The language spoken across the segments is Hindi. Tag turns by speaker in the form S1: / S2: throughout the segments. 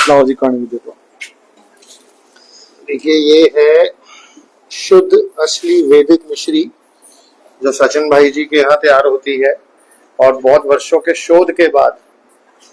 S1: लाओ जी कण भी देखो।
S2: देखिए ये है शुद्ध असली वैदिक मिश्री जो सचिन भाई जी के यहाँ तैयार होती है, और बहुत वर्षों के शोध के बाद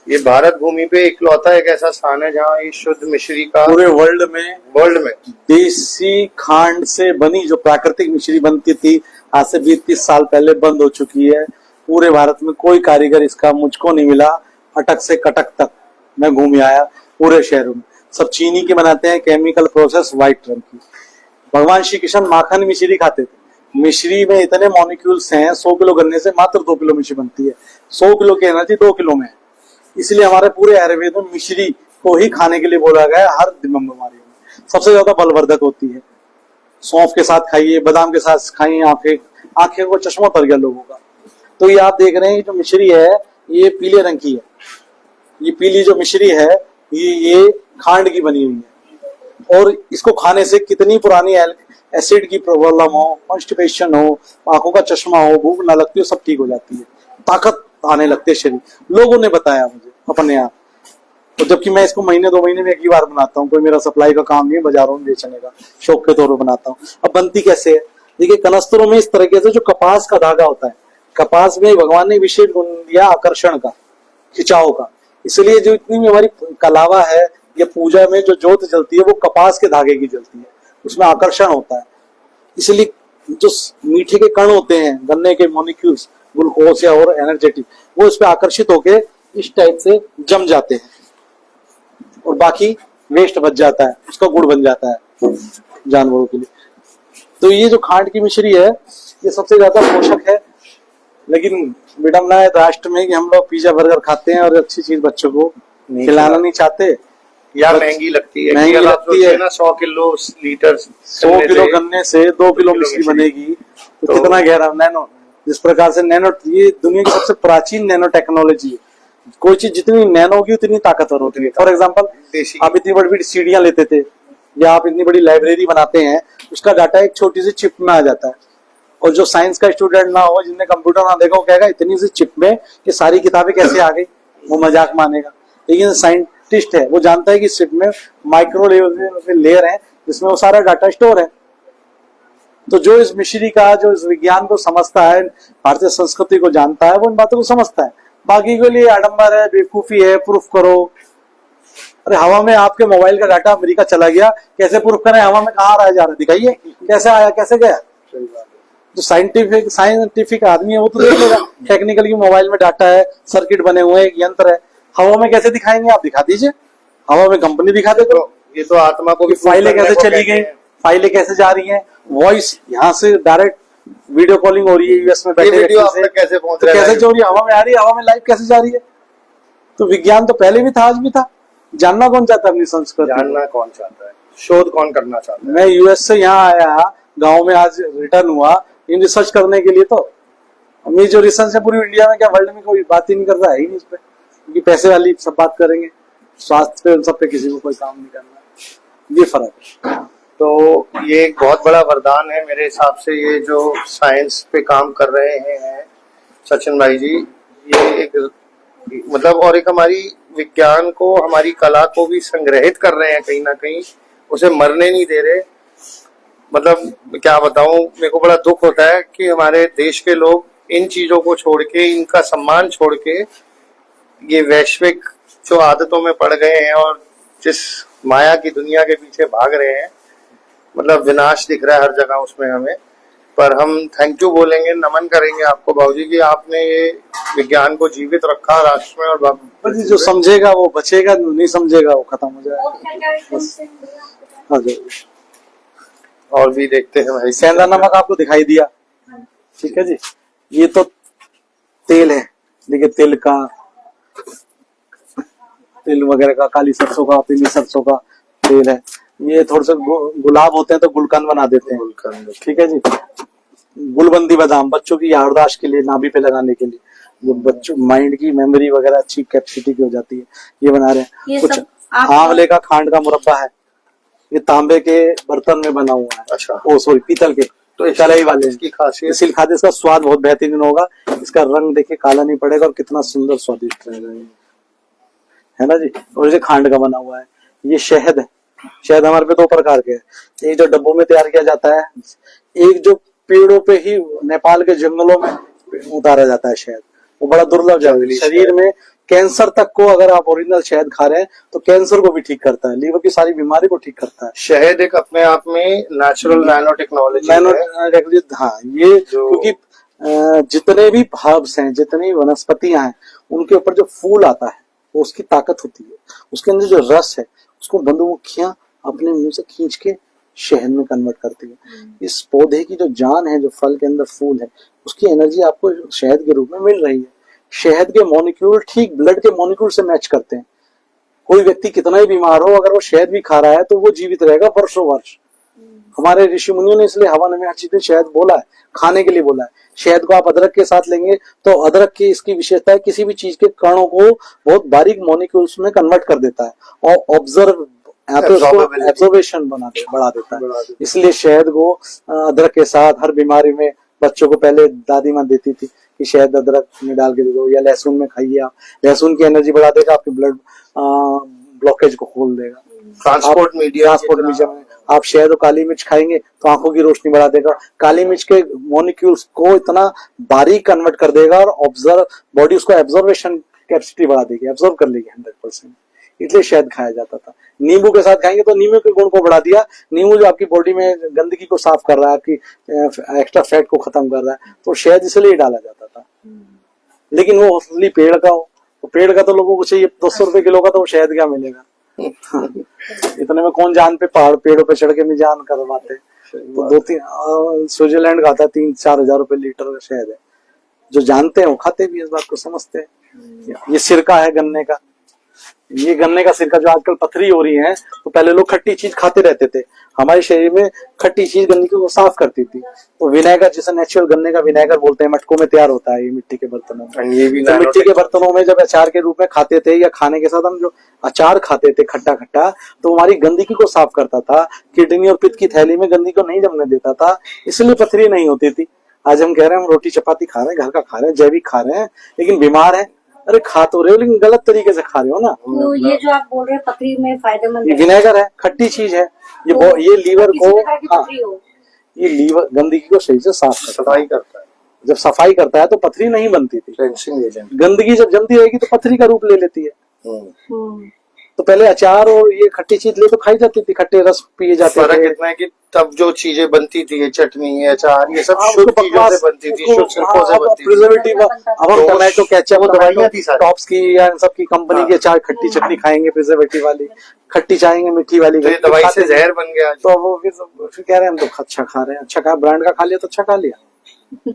S2: ये भारत भूमि पे इकलौता एक ऐसा स्थान है जहाँ ये शुद्ध मिश्री का
S1: पूरे वर्ल्ड में देसी खांड से बनी जो प्राकृतिक मिश्री बनती थी आज से 20-30 साल पहले बंद हो चुकी है। पूरे भारत में कोई कारीगर इसका मुझको नहीं मिला। अटक से कटक तक मैं घूम आया पूरे शहरों में, सब चीनी के बनाते हैं, केमिकल प्रोसेस, व्हाइट रंग की। भगवान श्री कृष्ण माखन मिश्री खाते थे। मिश्री में इतने मॉलिक्यूल्स हैं, 100 किलो गन्ने से मात्र 2 किलो मिश्री बनती है। 100 किलो की एनर्जी 2 किलो में है। इसलिए हमारे पूरे आयुर्वेद में मिश्री को ही खाने के लिए बोला गया है। हर बीमारियों में सबसे ज्यादा बलवर्धक होती है। सौंफ के साथ खाइए, बादाम के साथ खाइए, आंखें को चश्मा उतर गया लोगों का। तो ये आप देख रहे हैं जो मिश्री है ये पीले रंग की है। ये पीली जो मिश्री है ये खांड की बनी हुई है, और इसको खाने से कितनी पुरानी एसिड की प्रॉब्लम हो, कॉन्स्टिपेशन हो, आंखों का चश्मा हो, भूख ना लगती हो, सब ठीक हो जाती है, ताकत आने लगते शरीर। लोगों ने बताया मुझे अपने आप, तो जबकि मैं इसको महीने 2 महीने में एक ही बार बनाता हूँ। कोई मेरा सप्लाई का काम नहीं है, बाजारों में बेचने का, शौक के तौर पर बनाता हूँ। अब बनती कैसे है देखिए, कनस्तरों में इस तरीके से जो कपास का धागा होता है, कपास में भगवान ने विशेष गुण दिया आकर्षण का, खिंचाव का। इसलिए जो इतनी भी हमारी कलावा है, ये पूजा में जो ज्योत जलती है वो कपास के धागे की जलती है, उसमें आकर्षण होता है। इसलिए जो मीठे के कण होते हैं, गन्ने के मॉलिक्यूल्स, ग्लूकोज या और एनर्जेटिक, वो इस पे आकर्षित होके इस टाइप से जम जाते हैं, और बाकी वेस्ट बच जाता है, उसका गुड़ बन जाता है जानवरों के लिए। तो ये जो खांड की मिश्री है ये सबसे ज्यादा पोषक है। लेकिन विडम्बना है राष्ट्र में कि हम लोग पिज्जा बर्गर खाते हैं और अच्छी चीज बच्चों को खिलाना नहीं चाहते,
S2: या महंगी लगती है।
S1: महंगी लगती है।
S2: 100 किलो लीटर
S1: 100 किलो गन्ने से 2 किलो मिश्री बनेगी तो कितना गहरा। नैनो, जिस प्रकार से नैनो, ये दुनिया की सबसे प्राचीन नैनो टेक्नोलॉजी है। कोई चीज जितनी नैनो होगी उतनी ताकतवर होती है। फॉर एग्जाम्पल, आप इतनी बड़ी बड़ी सीढ़ियां लेते थे, या आप इतनी बड़ी लाइब्रेरी बनाते हैं, उसका डाटा एक छोटी सी चिप में आ जाता है। और जो साइंस का स्टूडेंट ना हो, जिसने कंप्यूटर ना देखा, वो कहेगा इतनी सी चिप में कि सारी किताबें कैसे आ गई, वो मजाक मानेगा। लेकिन साइंटिस्ट है, वो जानता है कि चिप में माइक्रो लेयर है जिसमें वो सारा डाटा स्टोर है। तो जो इस मिश्री का, जो इस विज्ञान को समझता है, भारतीय संस्कृति को जानता है, वो इन बातों को समझता है। बाकी के लिए आडंबर है, बेवकूफी है, प्रूफ करो। अरे हवा में आपके मोबाइल का डाटा अमेरिका चला गया, कैसे प्रूफ करें? हवा में कहाँ रहा जा रहा, दिखाइए कैसे आया, कैसे गया। जो साइंटिफिक आदमी है वो तो देख लेगा टेक्निकली, मोबाइल में डाटा है, सर्किट बने हुए, एक यंत्र है। हवा में कैसे दिखाएंगे आप? दिखा दीजिए, हवा में कंपनी दिखा दे। तो
S2: ये तो आत्मा को भी
S1: फाइलें कैसे चली गई, फाइलें कैसे जा रही हैं, वॉइस यहाँ से डायरेक्ट वीडियो कॉलिंग हो रही है यूएस में बैठे
S2: वीडियो आप तक कैसे पहुंच रहा है,
S1: कैसे जो रही है, हवा में आ रही है, हवा में लाइव कैसे जा रही है। तो विज्ञान तो पहले भी था, आज भी था। जानना कौन चाहता है अपनी संस्कृति?
S2: जानना कौन चाहता है, शोध कौन करना चाहता है।
S1: मैं यूएस से यहाँ आया, गांव में आज रिटर्न हुआ इन रिसर्च करने के लिए। तो ये जो रिसर्च है पूरी इंडिया में, क्या वर्ल्ड में कोई बात ही नहीं कर रहा है ही नहीं इस पे, क्योंकि पैसे वाली सब बात करेंगे, स्वास्थ्य पे उन सब पे किसी को कोई काम नहीं करना। ये फर्क है।
S2: तो ये एक बहुत बड़ा वरदान है मेरे हिसाब से, ये जो साइंस पे काम कर रहे हैं सचिन भाई जी, ये एक मतलब, और एक हमारी विज्ञान को, हमारी कला को भी संग्रहित कर रहे हैं कहीं ना कहीं, उसे मरने नहीं दे रहे। मतलब क्या बताऊं, मेरे को बड़ा दुख होता है कि हमारे देश के लोग इन चीजों को छोड़ के, इनका सम्मान छोड़ के, ये वैश्विक जो आदतों में पड़ गए हैं और जिस माया की दुनिया के पीछे भाग रहे हैं, मतलब विनाश दिख रहा है हर जगह उसमें हमें। पर हम थैंक यू बोलेंगे, नमन करेंगे आपको बाबूजी कि आपने ये विज्ञान को जीवित रखा राष्ट्र में। और
S1: जो समझेगा वो बचेगा, नहीं समझेगा वो खत्म हो जाएगा।
S2: और भी देखते हैं भाई।
S1: सेंधा नमक आपको दिखाई दिया, ठीक है जी। ये तो तेल है, देखिए तिल का, तिल वगैरह का, काली सरसों का, पीली सरसों का तेल है। ये थोड़े से गुलाब होते हैं तो गुलकंद बना देते हैं, गुलकंद, ठीक है जी। गुलबंदी बादाम बच्चों की याददाश्त के लिए, नाभि पे लगाने के लिए, वो बच्चों माइंड की मेमोरी वगैरह अच्छी कैपेसिटी की हो जाती है। ये बना रहे हैं। कुछ आंवले का खांड का मुरब्बा है, ये तांबे के बर्तन में बना हुआ है।
S2: अच्छा,
S1: ओ सॉरी, पीतल के, तो कढ़ाई वाले।
S2: इसकी खासियत,
S1: इसलिए खाते इसका स्वाद बहुत बेहतरीन होगा। इसका रंग देखिए काला नहीं पड़ेगा और कितना सुंदर स्वादिष्ट रहेगा, है ना जी। और जैसे खांड का बना हुआ है, ये शहद है। शहद हमारे पे 2 प्रकार के हैं, एक जो डब्बों में तैयार किया जाता है, एक जो पेड़ों पे ही नेपाल के जंगलों में उतारा जाता है शहद, वो बड़ा दुर्लभ है। शरीर में कैंसर तक को, अगर आप ओरिजिनल शहद खा रहे हैं तो कैंसर को भी ठीक करता है, लीवर की सारी बीमारी को ठीक करता है।
S2: शहद एक अपने आप में नेचुरल नैनो टेक्नोलॉजी है।
S1: हाँ, ये क्योंकि जितने भी हर्ब्स हैं, जितनी वनस्पतियां हैं, उनके ऊपर जो फूल आता है वो उसकी ताकत होती है। उसके अंदर जो रस है उसको मधुमक्खियां अपने मुंह से खींच के शहद में कन्वर्ट करती है। इस पौधे की जो जान है, जो फल के अंदर फूल है, उसकी एनर्जी आपको शहद के रूप में मिल रही है। शहद के मॉलिक्यूल ठीक ब्लड के मॉलिक्यूल से मैच करते हैं। कोई व्यक्ति कितना ही बीमार हो, अगर वो शहद भी खा रहा है तो वो जीवित रहेगा वर्षों वर्ष। हमारे ऋषि मुनियों ने इसलिए हवन में हर चीज में शहद बोला है, खाने के लिए बोला है। शहद को आप अदरक के साथ लेंगे तो अदरक की इसकी विशेषता है, किसी भी चीज के कणों को बहुत बारीक मॉलिक्यूल्स में कन्वर्ट कर देता है और एब्जॉर्बेशन बढ़ा देता है। इसलिए शहद को अदरक के साथ हर बीमारी में, बच्चों को पहले दादी माँ देती थी कि शहद अदरक में डाल के दे दो, या लहसुन में खाइए आप, लहसुन की एनर्जी बढ़ा देगा, आपके ब्लड ब्लॉकेज को खोल देगा। ट्रांसपोर्ट मीडिया में आप शहद और काली मिर्च खाएंगे तो आंखों की रोशनी बढ़ा देगा। काली मिर्च के मॉलिक्यूल्स को इतना बारीक कन्वर्ट कर देगा और बॉडी उसको एब्जॉर्बेशन कैपेसिटी बढ़ा देगी, एब्जॉर्ब कर लेगी 100%। इसलिए शहद खाया जाता था। नींबू के साथ खाएंगे तो नींबू के गुण को बढ़ा दिया। नींबू जो आपकी बॉडी में गंदगी को साफ कर रहा है, आपकी एक्स्ट्रा फैट को खत्म कर रहा है, तो शहद इसलिए डाला जाता था। लेकिन वो असली पेड़ का हो, तो पेड़ का तो लोगों को चाहिए 200 रुपए किलो का, तो वो शहद क्या मिलेगा। इतने में कौन जान पे पहाड़ पेड़ों पे चढ़ के नहीं जान करवाते। तो 2-3 स्विट्जरलैंड का आता है 3-4 हजार रुपए लीटर का शहद है। जो जानते हैं वो खाते भी, इस बात को समझते हैं। ये सिरका है गन्ने का, ये गन्ने का सिरका जो आजकल पथरी हो रही है, तो पहले लोग खट्टी चीज खाते रहते थे। हमारे शरीर में खट्टी चीज गन्ने को साफ करती थी। तो विनेगर, जिसे नेचुरल गन्ने का विनेगर बोलते हैं, मटकों में तैयार होता है ये मिट्टी के बर्तनों में। ये भी तो मिट्टी के बर्तनों में जब अचार के रूप में खाते थे, या खाने के साथ हम जो अचार खाते थे खट्टा खट्टा, तो हमारी गंदगी को साफ करता था, किडनी और पित्त की थैली में गंदगी को नहीं जमने देता था, इसलिए पथरी नहीं होती थी। आज हम कह रहे हैं हम रोटी चपाती खा रहे हैं, घर का खा रहे हैं, जैविक खा रहे हैं, लेकिन बीमार है। अरे खा तो रहे हो लेकिन गलत तरीके से खा रहे हो ना।
S3: तो ये जो आप बोल रहे हैं पथरी में फायदेमंद
S1: है, विनेगर है, खट्टी चीज है, ये लीवर को, हाँ, ये लीवर गंदगी को सही से साफ सफाई करता है। जब सफाई करता है तो पथरी नहीं बनती थी। गंदगी जब जमती रहेगी तो पथरी का रूप ले लेती है। तो पहले अचार और ये खट्टी चीज ले तो खाई जाती थी, खट्टे रस पिए जाते थे।
S2: फर्क इतना है कि तब जो चीजें बनती थी, ये चटनी, अचार, ये सब शुद्ध चीजों से बनती थी, शुद्ध छिलकों से बनती थी।
S1: प्रिजर्वेटिव, अब हम टोमेटो केचप, दवाइयां थी टॉप्स की या इन सब की कंपनी की अचार खट्टी चटनी खाएंगे, प्रिजर्वेटिव वाली, खट्टी चाहेंगे, मीठी वाली,
S2: तो दवाई से जहर बन गया।
S1: तो वो फिर कह रहे हैं हम तो अच्छा खा रहे हैं, अच्छा खा, ब्रांड का खा लिया तो अच्छा खा लिया।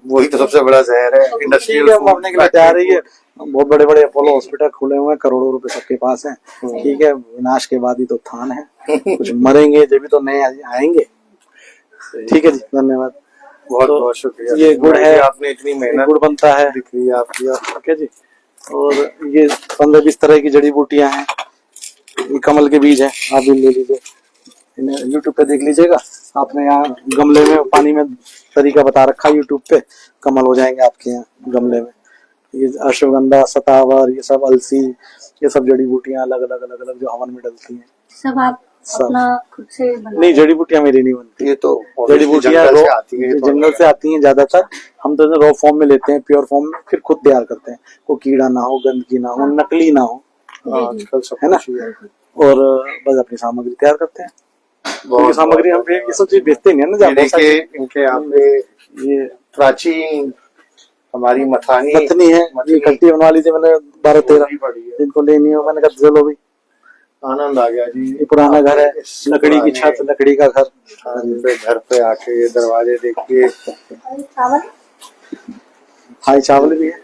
S2: वही तो सबसे बड़ा जहर है। इंडस्ट्रियल
S1: अपने के लिए तैयार है। बहुत बड़े बड़े अपोलो हॉस्पिटल खुले हुए हैं, करोड़ों रुपए सबके पास हैं। ठीक है, विनाश के बाद ही तो उत्थान है, कुछ मरेंगे जब भी तो नए आएंगे। ठीक है जी, धन्यवाद,
S2: बहुत बहुत शुक्रिया।
S1: ये गुड़ है,
S2: आपने इतनी मेहनत,
S1: गुड़ बनता है,
S2: दिख रही है आपकी।
S1: ठीक है जी। और ये 15-20 तरह की जड़ी बूटियां हैं। ये कमल के बीज है, आप भी ले लीजिए, यूट्यूब पे देख लीजिएगा। आपने यहाँ गमले में पानी में तरीका बता रखा है यूट्यूब पे, कमल हो जाएंगे आपके यहाँ गमले में। ये अश्वगंधा, सतावर, ये सब अलसी, ये सब जड़ी बूटियां अलग अलग जो हवन में डलती हैं।
S3: सब आप अपना खुद से
S1: नहीं, जड़ी बूटियां मेरी नहीं बनती।
S2: ये तो
S1: जड़ी बूटियां जंगल से आती हैं ज्यादातर। हम तो रॉ फॉर्म में लेते हैं, प्योर फॉर्म में, फिर खुद तैयार करते हैं। कोई कीड़ा ना हो, गंदगी ना हो, नकली ना हो, आजकल सब है ना। और बस अपनी सामग्री तैयार करते हैं। सामग्री हम ये सब चीज बेचते नहीं है ना।
S2: इनके यहाँ पे ये प्राचीन हमारी मथनी
S1: है, ये खट्टी बनवा लीजिए। मैंने 12-13 जिनको लेनी हो, मैंने कहा चलो भाई,
S2: आनंद आ गया जी।
S1: ये पुराना घर है, लकड़ी की छत, लकड़ी का घर।
S2: घर पे आके ये दरवाजे देख के,
S1: हाँ, चावल भी है।